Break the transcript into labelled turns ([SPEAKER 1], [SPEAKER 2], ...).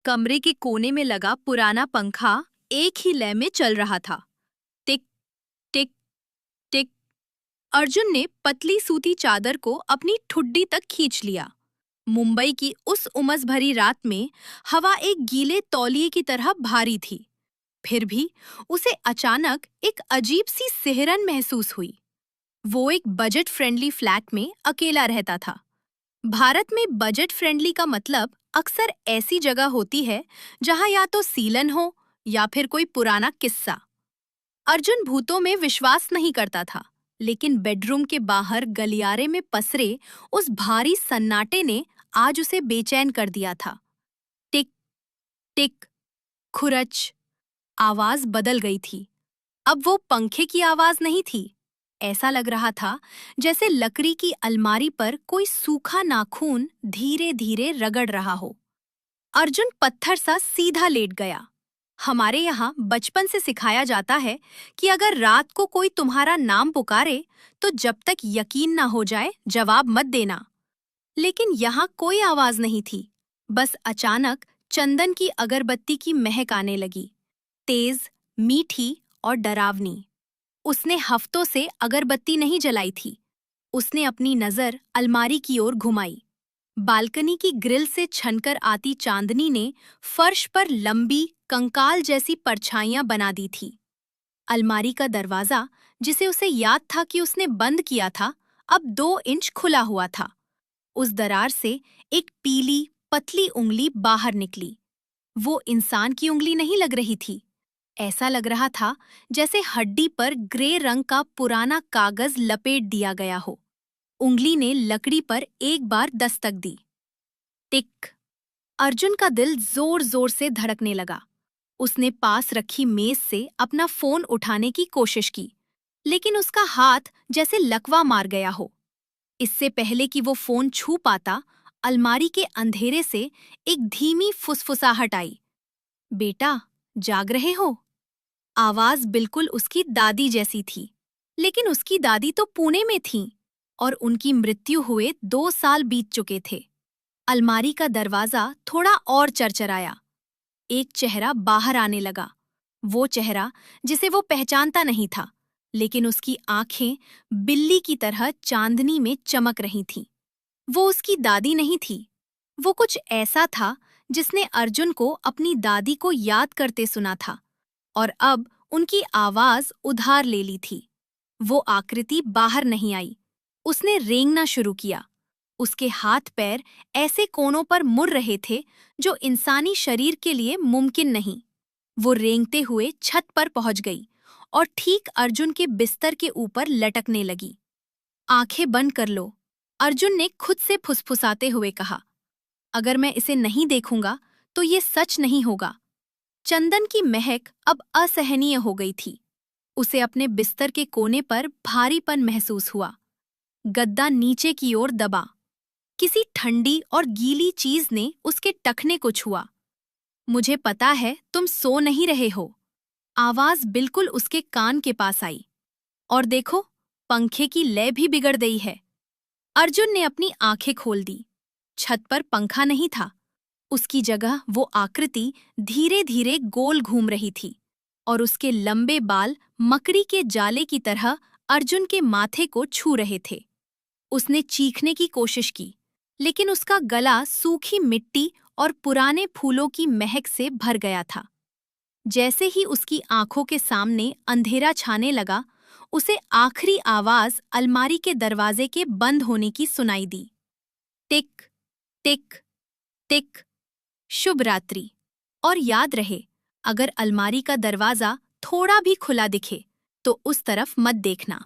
[SPEAKER 1] कमरे के कोने में लगा पुराना पंखा एक ही लय में चल रहा था। टिक टिक टिक। अर्जुन ने पतली सूती चादर को अपनी ठुड्डी तक खींच लिया। मुंबई की उस उमस भरी रात में हवा एक गीले तौलिए की तरह भारी थी। फिर भी उसे अचानक एक अजीब सी सिहरन महसूस हुई। वो एक बजट फ्रेंडली फ्लैट में अकेला रहता था। भारत में बजट फ्रेंडली का मतलब अक्सर ऐसी जगह होती है जहां या तो सीलन हो या फिर कोई पुराना किस्सा। अर्जुन भूतों में विश्वास नहीं करता था, लेकिन बेडरूम के बाहर गलियारे में पसरे उस भारी सन्नाटे ने आज उसे बेचैन कर दिया था। टिक टिक, खुरच। आवाज बदल गई थी। अब वो पंखे की आवाज नहीं थी। ऐसा लग रहा था जैसे लकड़ी की अलमारी पर कोई सूखा नाखून धीरे धीरे रगड़ रहा हो। अर्जुन पत्थर सा सीधा लेट गया। हमारे यहाँ बचपन से सिखाया जाता है कि अगर रात को कोई तुम्हारा नाम पुकारे तो जब तक यकीन ना हो जाए जवाब मत देना। लेकिन यहाँ कोई आवाज नहीं थी। बस अचानक चंदन की अगरबत्ती की महक आने लगी, तेज, मीठी और डरावनी। उसने हफ्तों से अगरबत्ती नहीं जलाई थी। उसने अपनी नजर अलमारी की ओर घुमाई। बालकनी की ग्रिल से छनकर आती चांदनी ने फर्श पर लंबी कंकाल जैसी परछाइयां बना दी थी। अलमारी का दरवाजा, जिसे उसे याद था कि उसने बंद किया था, अब 2 इंच खुला हुआ था। उस दरार से एक पीली पतली उंगली बाहर निकली। वो इंसान की उंगली नहीं लग रही थी। ऐसा लग रहा था जैसे हड्डी पर ग्रे रंग का पुराना कागज लपेट दिया गया हो। उंगली ने लकड़ी पर एक बार दस्तक दी। टिक। अर्जुन का दिल जोर जोर से धड़कने लगा। उसने पास रखी मेज से अपना फोन उठाने की कोशिश की, लेकिन उसका हाथ जैसे लकवा मार गया हो। इससे पहले कि वो फोन छू पाता, अलमारी के अंधेरे से एक धीमी फुसफुसाहट आई। बेटा, जाग रहे हो? आवाज बिल्कुल उसकी दादी जैसी थी, लेकिन उसकी दादी तो पुणे में थीं और उनकी मृत्यु हुए 2 साल बीत चुके थे। अलमारी का दरवाजा थोड़ा और चरचराया। एक चेहरा बाहर आने लगा। वो चेहरा जिसे वो पहचानता नहीं था, लेकिन उसकी आंखें बिल्ली की तरह चांदनी में चमक रही थीं। वो उसकी दादी नहीं थी। वो कुछ ऐसा था जिसने अर्जुन को अपनी दादी को याद करते सुना था, और अब उनकी आवाज उधार ले ली थी। वो आकृति बाहर नहीं आई। उसने रेंगना शुरू किया। उसके हाथ पैर ऐसे कोनों पर मुड़ रहे थे जो इंसानी शरीर के लिए मुमकिन नहीं। वो रेंगते हुए छत पर पहुंच गई और ठीक अर्जुन के बिस्तर के ऊपर लटकने लगी। आंखें बंद कर लो, अर्जुन ने खुद से फुसफुसाते हुए कहा। अगर मैं इसे नहीं देखूंगा तो ये सच नहीं होगा। चंदन की महक अब असहनीय हो गई थी। उसे अपने बिस्तर के कोने पर भारीपन महसूस हुआ। गद्दा नीचे की ओर दबा। किसी ठंडी और गीली चीज ने उसके टखने को छुआ। मुझे पता है तुम सो नहीं रहे हो। आवाज बिल्कुल उसके कान के पास आई। और देखो, पंखे की लय भी बिगड़ गई है। अर्जुन ने अपनी आंखें खोल दी। छत पर पंखा नहीं था। उसकी जगह वो आकृति धीरे धीरे गोल घूम रही थी, और उसके लंबे बाल मकड़ी के जाले की तरह अर्जुन के माथे को छू रहे थे। उसने चीखने की कोशिश की, लेकिन उसका गला सूखी मिट्टी और पुराने फूलों की महक से भर गया था। जैसे ही उसकी आंखों के सामने अंधेरा छाने लगा, उसे आखिरी आवाज अलमारी के दरवाजे के बंद होने की सुनाई दी। टिक टिक टिक। शुभ रात्रि। और याद रहे, अगर अलमारी का दरवाजा थोड़ा भी खुला दिखे तो उस तरफ मत देखना।